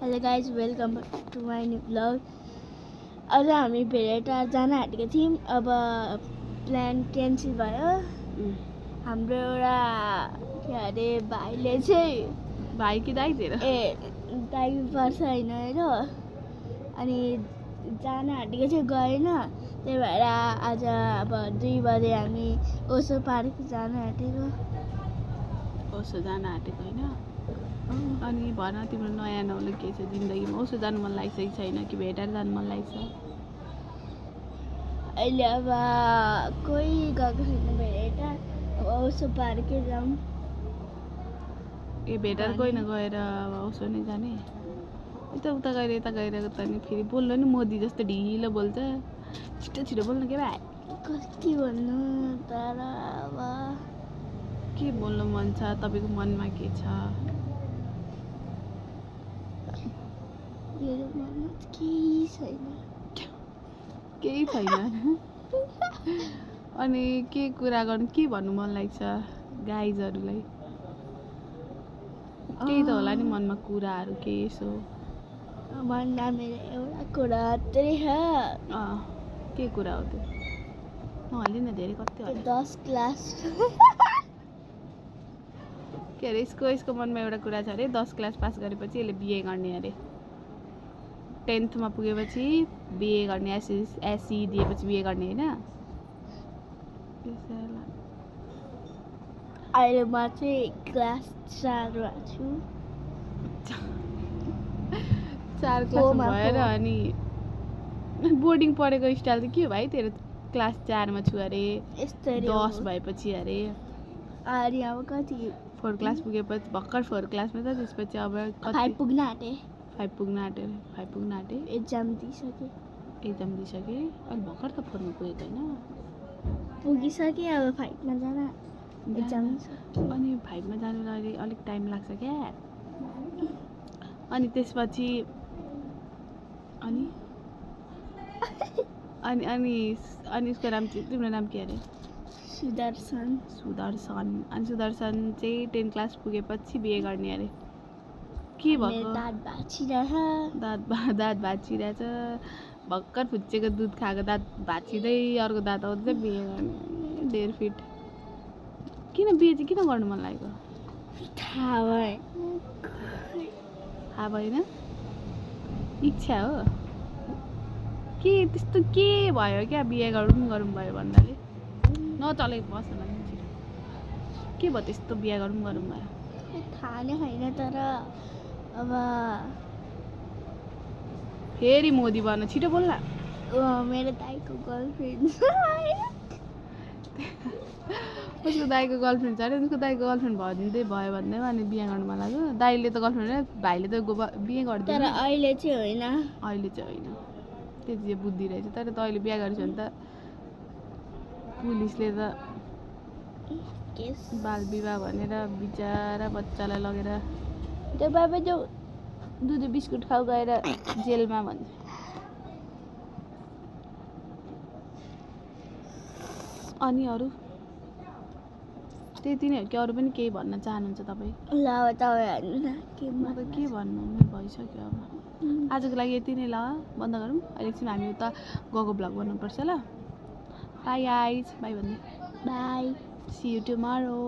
Hello guys welcome to my new blog. आज हामी भेरेटार जान आँटेको थियौँ। अब प्लान क्यान्सल भयो। हाम्रो एउटा के अरे भाइले चाहिँ भाइ कि दाइ तेरो दाइ पर्छ होइन हेर, अनि जान आँटेको चाहिँ गएन। त्यही भएर आज अब 2 बजे हामी ओसो पार्क जान आँटेको। ओसो जान आँटेको होइन? अनि भन तिम्रो नयाँ नौलो के छ जिन्दगीमा? ओसो जानु मन लाग्छ कि छैन, कि भेटाएर जानु मन लाग्छ? अहिले अब कोही गएको छैन भेरेटार, अब ओसो पार्कै जाउँ। ए भेटाएर कोही नगएर अब ओसो नै जाने? यता उता गएर त नि फेरि बोल्नु नि मोदी जस्तो ढिलो बोल्छ। छिटो छिटो बोल्नु के भाइ? कति भन्नु तर अब के बोल्नु मन छ? तपाईँको मनमा के छ? मेरो मनमा केही छैन। केही छैन? अनि के कुरा गर्नु, के भन्नु मन लाग्छ गाइजहरूलाई? केही त होला नि मनमा कुराहरू के यसो? मनमा मेरो एउटा कुरा मात्रै छ। के कुरा हो त्यो? नहाली न धेरै, कति होला? 10 क्लास। के अरे यसको मनमा एउटा कुरा छ अरे, 10 क्लास पास गरेपछि यसले बिए गर्ने अरे। 10th मा पुगेपछि बिए गर्ने, एससी दिएपछि बिए गर्ने होइन? अहिले म चाहिँ क्लास 4 मा छु। 4 क्लास भएर अनि बोर्डिङ पढेको स्टाइल त के हो भाइ तेरो? क्लास 4 मा छु अरे, 10 भएपछि अरे। अनि अब कति 4 क्लास पुगेपछि भर्खर 4 क्लासमा त, त्यसपछि अब 5 पुग्न आँटे। 5 पुग्न आँटे। एक्जाम दिइसके। अनि भर्खर त 4 मा पुगेको होइन? पुगिसके, अब 5 मा जान एक्जाम छ। अनि 5 मा जानुलाई अलिक टाइम लाग्छ क्या। अनि त्यसपछि अनि उसको नाम चाहिँ, तिम्रो नाम के अरे? सुदर्शन। अनि सुदर्शन चाहिँ 10 क्लास पुगेपछि बिए गर्ने अरे। के भएको? दाँत भाँचिरहेछ। भर्खर फुच्चेको दुध खाएको दाँत भाँचिँदै अर्को दाँत आउँदै बिहे गर्ने। 1.5 फिट। किन बिहे चाहिँ किन गर्नु मन लागेको? थाहा भएन? इच्छा हो? के त्यस्तो के भयो क्या बिहे गरौँ भयो भन्नाले? नचलेको बस न छिटो। के भयो त्यस्तो बिहे गरौँ भयो? थाहा नै छैन तर अब फेरि मोदी बन्न छिटो बोल्न। मेरो दाइको गर्लफ्रेन्ड उसको दाइको गर्लफ्रेन्ड छ अरे। उसको दाइको गर्लफ्रेन्ड भयो भन्दै अनि बिहे गर्नु मन लाग्यो। दाइले त गर्लफ्रेन्ड, भाइले त बिहे गरिदियो। तर अहिले चाहिँ होइन। त्यति चाहिँ बुद्धि रहेछ। तर त अहिले बिहे गरेछ भने त पुलिसले त बाल विवाह भनेर बिचारा बच्चालाई लगेर त्यो बाबा जो दुध बिस्कुट खाऊ गएर जेलमा भन्छ। अनि अरू त्यति नै हो कि अरू पनि केही भन्न चाहनुहुन्छ तपाईँ? ल अब तपाईँ भन्नु न म त के भन्नु, मेरो भइसक्यो। अब आजको लागि यति नै, ल बन्द गरौँ। अहिले एकछिन हामी उता गएको भ्लग बनाउनुपर्छ ल। बाई गाइज, बाई भन्नु। Bye, see you tomorrow.